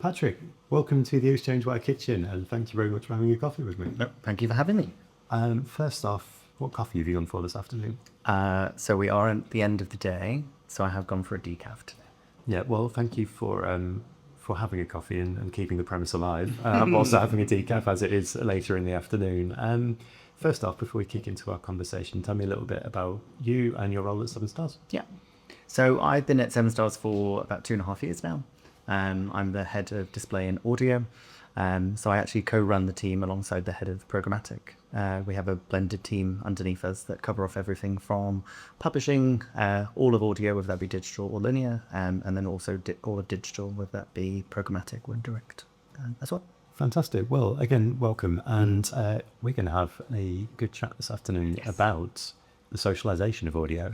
Patrick, welcome to the Exchange Wire Kitchen, and thank you very much for having a coffee with me. No, thank you for having me. First off, what coffee have you gone for this afternoon? So we are at the end of the day, so I have gone for a decaf today. Yeah, well, thank you for having a coffee and keeping the premise alive. I'm also having a decaf as it is later in the afternoon. First off, before we kick into our conversation, tell me a little bit about you and your role at 7stars. Yeah. So I've been at 7stars for about 2.5 years now. I'm the head of display and audio. So I actually co-run the team alongside the head of programmatic. We have a blended team underneath us that cover off everything from publishing, all of audio, whether that be digital or linear, and then also all of digital, whether that be programmatic or direct as well. Fantastic. Well, again, welcome. And we're going to have a good chat this afternoon about the socialization of audio,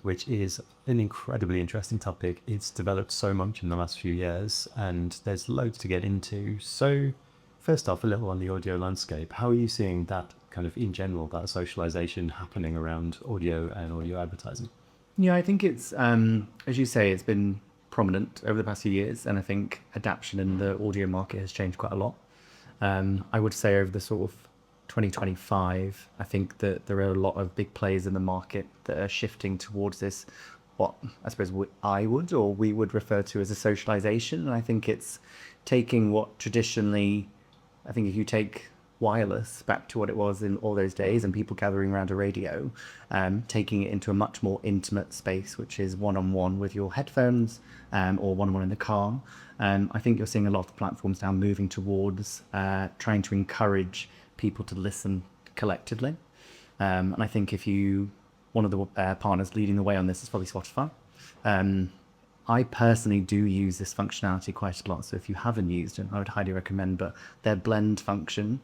which is an incredibly interesting topic. It's developed so much in the last few years, and there's loads to get into. So first off, a little on the audio landscape. How are you seeing that kind of in general, that socialization happening around audio and audio advertising? Yeah, I think it's, as you say, it's been prominent over the past few years, and I think adaptation in the audio market has changed quite a lot. I would say over the sort of 2025, I think that there are a lot of big players in the market that are shifting towards this, what I suppose we would refer to as a socialization. And I think it's taking what traditionally, I think if you take wireless back to what it was in all those days and people gathering around a radio, taking it into a much more intimate space, which is one-on-one with your headphones or one-on-one in the car. I think you're seeing a lot of platforms now moving towards trying to encourage people to listen collectively. And I think one of the partners leading the way on this is probably Spotify. I personally do use this functionality quite a lot. So if you haven't used it, I would highly recommend, but their blend function,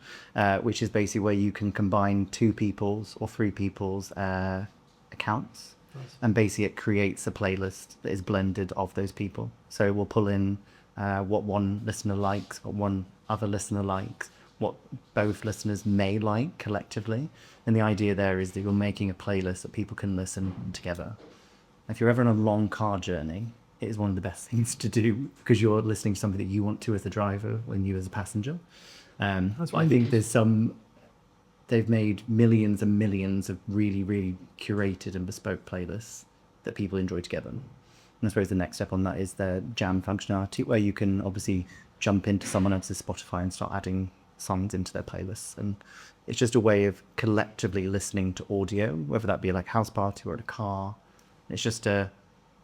which is basically where you can combine two people's or three people's accounts. Nice. And basically it creates a playlist that is blended of those people. So we'll pull in what one listener likes, what one other listener likes, what both listeners may like collectively. And the idea there is that you're making a playlist that people can listen together. If you're ever on a long car journey, it is one of the best things to do because you're listening to something that you want to as the driver and you as a passenger. I think they've made millions and millions of really, really curated and bespoke playlists that people enjoy together. And I suppose the next step on that is the jam functionality, where you can obviously jump into someone else's Spotify and start adding songs into their playlists. And it's just a way of collectively listening to audio, whether that be like a house party or at a car. It's just a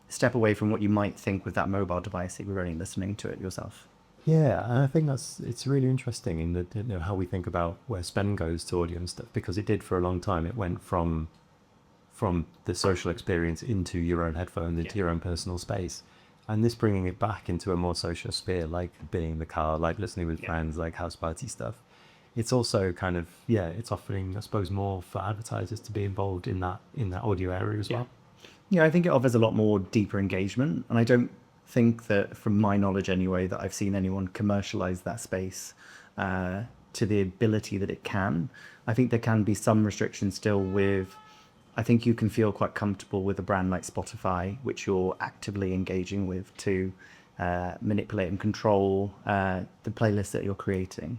step away from what you might think with that mobile device if you're only listening to it yourself. Yeah, and I think it's really interesting in how we think about where spend goes to audio and stuff, because it did for a long time. It went from the social experience into your own headphones, into your own personal space. And this bringing it back into a more social sphere, like being in the car, like listening with friends, like house party stuff. It's also kind of, it's offering, I suppose, more for advertisers to be involved in that audio area as well. Yeah, I think it offers a lot more deeper engagement. And I don't think that, from my knowledge anyway, that I've seen anyone commercialize that space to the ability that it can. I think there can be some restrictions still with, I think you can feel quite comfortable with a brand like Spotify, which you're actively engaging with to manipulate and control the playlist that you're creating.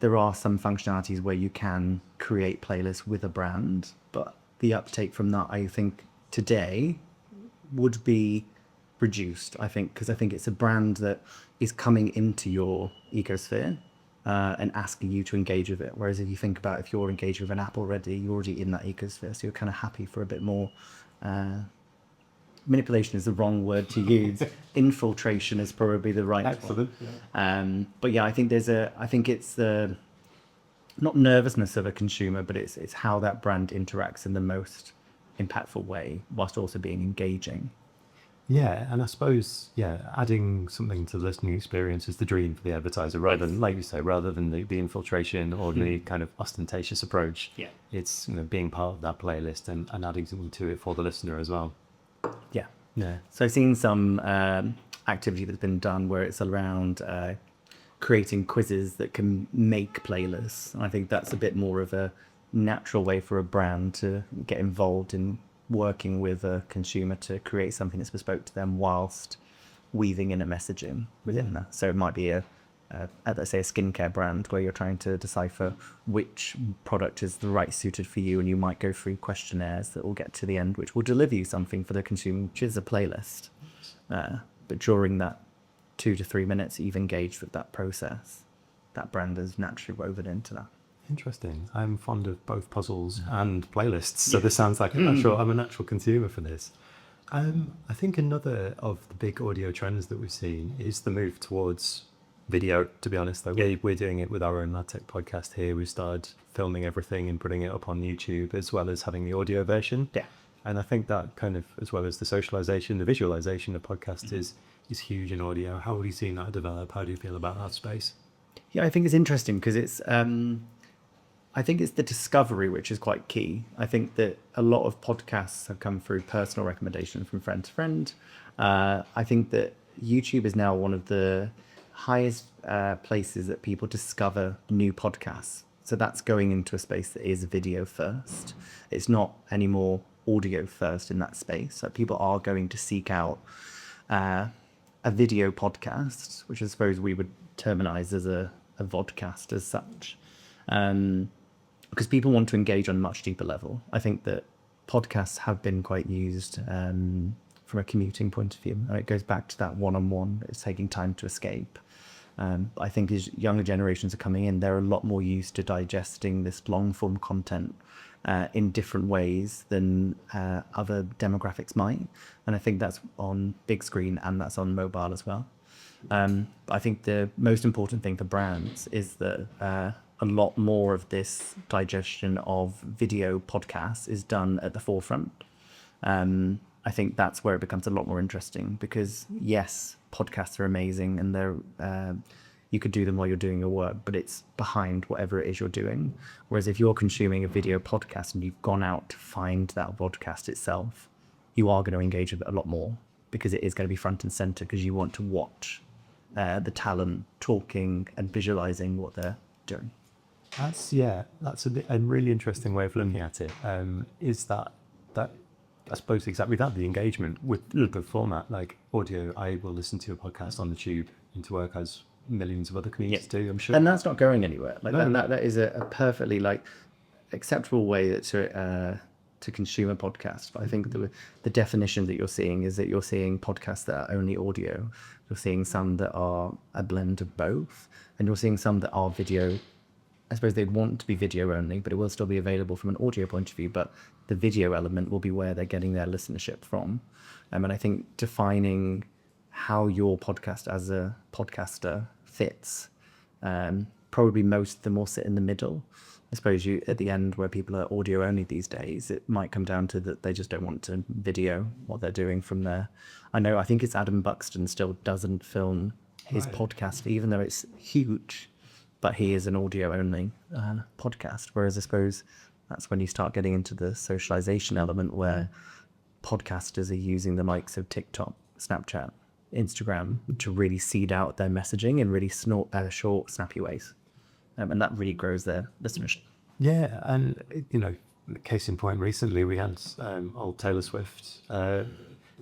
There are some functionalities where you can create playlists with a brand, but the uptake from that, I think, today would be reduced, I think, because I think it's a brand that is coming into your ecosphere and asking you to engage with it. Whereas if you think about, if you're engaged with an app already, you're already in that ecosphere, so you're kind of happy for a bit more. Manipulation is the wrong word to use. Infiltration is probably the right Excellent. one. But yeah, I think it's the not nervousness of a consumer, but it's how that brand interacts in the most impactful way, whilst also being engaging. Yeah, and I suppose, adding something to the listening experience is the dream for the advertiser, rather than, like you say, rather than the infiltration or the kind of ostentatious approach. Yeah. It's being part of that playlist and adding something to it for the listener as well. Yeah. Yeah. So I've seen some activity that's been done where it's around creating quizzes that can make playlists. And I think that's a bit more of a natural way for a brand to get involved in working with a consumer to create something that's bespoke to them whilst weaving in a messaging within that. So it might be let's say a skincare brand where you're trying to decipher which product is the right suited for you, and you might go through questionnaires that will get to the end, which will deliver you something for the consumer, which is a playlist. But during that 2 to 3 minutes you've engaged with that process, that brand is naturally woven into that. Interesting. I'm fond of both puzzles and playlists, so this sounds like I'm a natural consumer for this. I think another of the big audio trends that we've seen is the move towards video, to be honest. Though we're doing it with our own adtech podcast here. We've started filming everything and putting it up on YouTube, as well as having the audio version. Yeah. And I think that kind of, as well as the socialization, the visualization of podcasts is huge in audio. How have you seen that develop? How do you feel about that space? Yeah, I think it's interesting because I think it's the discovery which is quite key. I think that a lot of podcasts have come through personal recommendation from friend to friend. I think that YouTube is now one of the highest places that people discover new podcasts. So that's going into a space that is video first. It's not anymore audio first in that space. So people are going to seek out a video podcast, which I suppose we would terminize as a vodcast as such. Because people want to engage on a much deeper level. I think that podcasts have been quite used from a commuting point of view. And it goes back to that one-on-one. It's taking time to escape. I think as younger generations are coming in, they're a lot more used to digesting this long-form content in different ways than other demographics might. And I think that's on big screen and that's on mobile as well. I think the most important thing for brands is that a lot more of this digestion of video podcasts is done at the forefront. I think that's where it becomes a lot more interesting because yes, podcasts are amazing and they're you could do them while you're doing your work, but it's behind whatever it is you're doing. Whereas if you're consuming a video podcast and you've gone out to find that podcast itself, you are going to engage with it a lot more because it is going to be front and center because you want to watch the talent talking and visualizing what they're doing. That's a really interesting way of looking at it. Is that I suppose exactly that, the engagement with the format, like audio. I will listen to a podcast on the tube into work as millions of other commuters do, I'm sure. And that's not going anywhere. Like No. that is a perfectly like acceptable way to consume a podcast. But I think the definition that you're seeing is that you're seeing podcasts that are only audio. You're seeing some that are a blend of both, and you're seeing some that are video. I suppose they'd want to be video only, but it will still be available from an audio point of view. But the video element will be where they're getting their listenership from. And I think defining how your podcast as a podcaster fits, probably most of them will sit in the middle. I suppose you at the end where people are audio only these days, it might come down to that they just don't want to video what they're doing from there. I think it's Adam Buxton still doesn't film his podcast, even though it's huge. But he is an audio only podcast. Whereas I suppose that's when you start getting into the socialization element where podcasters are using the likes of TikTok, Snapchat, Instagram to really seed out their messaging in really short, snappy ways. And that really grows their listenership. Yeah, and case in point, recently we had old Taylor Swift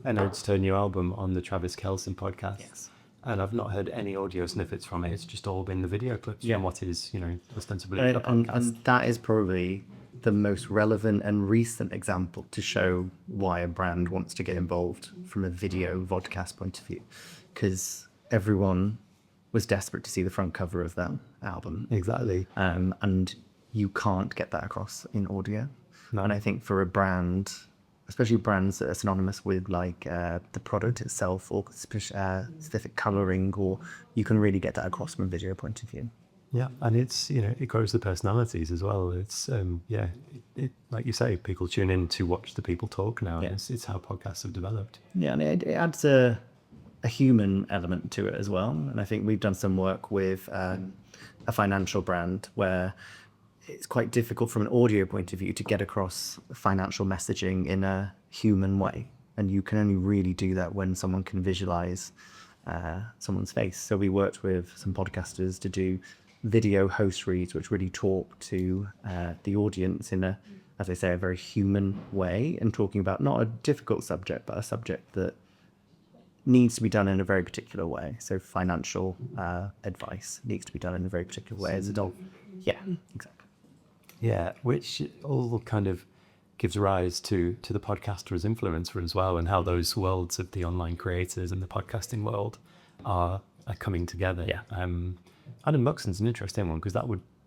announced her new album on the Travis Kelce podcast. Yes. And I've not heard any audio snippets from it. It's just all been the video clips from what is, ostensibly a podcast. And that is probably the most relevant and recent example to show why a brand wants to get involved from a video vodcast point of view. Because everyone was desperate to see the front cover of that album. Exactly. And you can't get that across in audio. No. And I think for a brand, especially brands that are synonymous with like the product itself or specific coloring, or you can really get that across from a video point of view. Yeah, and it's it grows the personalities as well. It's it like you say, people tune in to watch the people talk now. Yeah. It's how podcasts have developed. Yeah, and it adds a human element to it as well. And I think we've done some work with a financial brand where it's quite difficult from an audio point of view to get across financial messaging in a human way. And you can only really do that when someone can visualize someone's face. So we worked with some podcasters to do video host reads, which really talk to the audience in a, as I say, a very human way, and talking about not a difficult subject, but a subject that needs to be done in a very particular way. So financial advice needs to be done in a very particular way as adult. Yeah, exactly. Yeah, which all kind of gives rise to the podcaster as influencer as well, and how those worlds of the online creators and the podcasting world are coming together. Yeah. Adam Buxton's an interesting one, because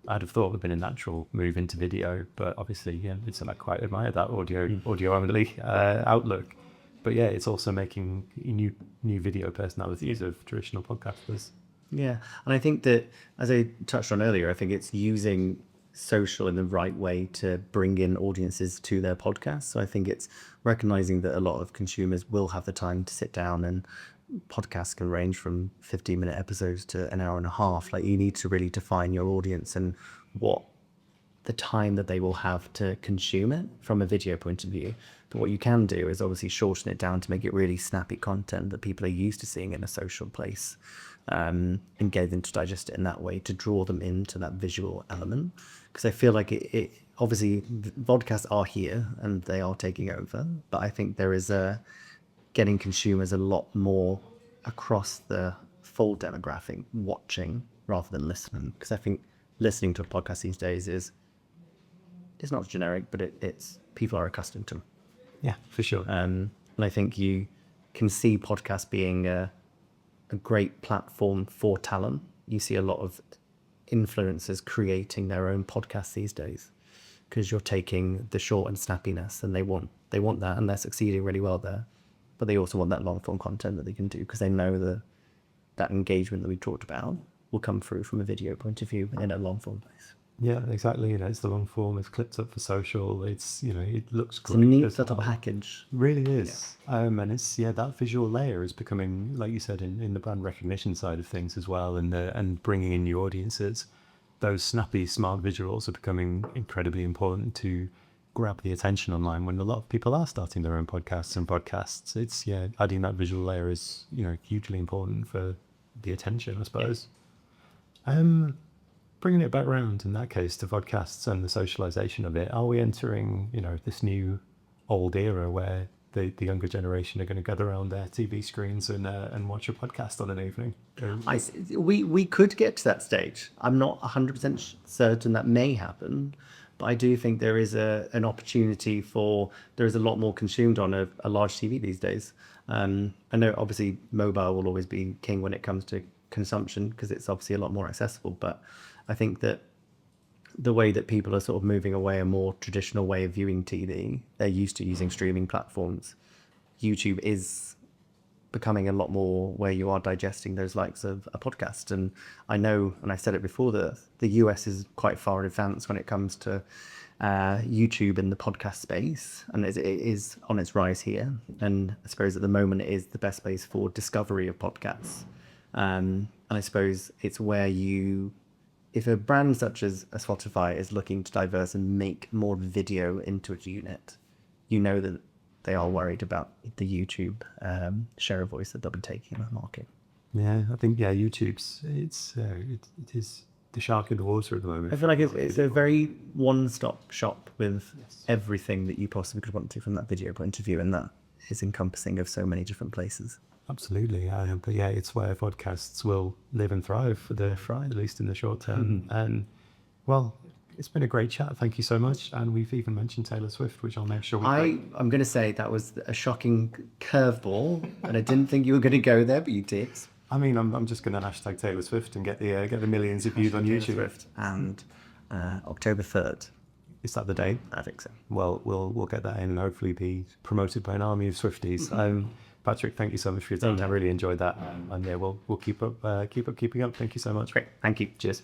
I'd have thought would have been a natural move into video, but obviously, yeah, it's I quite admire that audio only outlook. But yeah, it's also making new video personalities of traditional podcasters. Yeah, and I think that, as I touched on earlier, I think it's using social in the right way to bring in audiences to their podcasts. So I think it's recognizing that a lot of consumers will have the time to sit down, and podcasts can range from 15-minute episodes to an hour and a half. Like, you need to really define your audience and what the time that they will have to consume it from a video point of view. But what you can do is obviously shorten it down to make it really snappy content that people are used to seeing in a social place, and get them to digest it in that way to draw them into that visual element. Because I feel like it obviously, vodcasts are here and they are taking over, but I think there is getting consumers a lot more across the full demographic watching rather than listening. Because I think listening to a podcast these days it's not generic, but it's people are accustomed to them. Yeah, for sure. And I think you can see podcasts being a great platform for talent. You see a lot of influencers creating their own podcasts these days, because you're taking the short and snappiness, and they want that, and they're succeeding really well there. But they also want that long form content that they can do, because they know that engagement that we talked about will come through from a video point of view in a long form place. Yeah, exactly. It's the long form. It's clipped up for social. It's it looks It's a great. neat as little well. package. Really is. And it's that visual layer is becoming, like you said, in the brand recognition side of things as well, and bringing in new audiences. Those snappy, smart visuals are becoming incredibly important to grab the attention online when a lot of people are starting their own podcasts. It's adding that visual layer is hugely important for the attention, I suppose. Bringing it back round in that case to podcasts and the socialization of it, are we entering this new old era where the younger generation are going to gather around their TV screens and watch a podcast on an evening? We could get to that stage. I'm not 100% certain that may happen, but I do think there is an opportunity there is a lot more consumed on a large TV these days. I know obviously mobile will always be king when it comes to consumption, because it's obviously a lot more accessible, but I think that the way that people are sort of moving away a more traditional way of viewing TV, they're used to using streaming platforms. YouTube is becoming a lot more where you are digesting those likes of a podcast. And I know, and I said it before, that the US is quite far in advance when it comes to YouTube in the podcast space, and it is on its rise here. And I suppose at the moment it is the best place for discovery of podcasts. And I suppose it's where if a brand such as a Spotify is looking to diverse and make more video into its unit, that they are worried about the YouTube share of voice that they'll be taking in the market. Yeah, I think YouTube's it is the shark in the water at the moment. I feel like it's a very one-stop shop with everything that you possibly could want to from that video point of view, and that is encompassing of so many different places. Absolutely, but it's where podcasts will live and thrive at least in the short term. And well, it's been a great chat. Thank you so much. And we've even mentioned Taylor Swift, which I'll make sure I'm going to say that was a shocking curveball, and I didn't think you were going to go there, but you did. I mean, I'm just going to hashtag Taylor Swift and get the millions of views on YouTube. Swift. And October 3rd. Is that the date? I think so. Well, we'll get that in and hopefully be promoted by an army of Swifties. Patrick, thank you so much for your time. I really enjoyed that. And we'll keep up keeping up. Thank you so much. Great. Thank you. Cheers.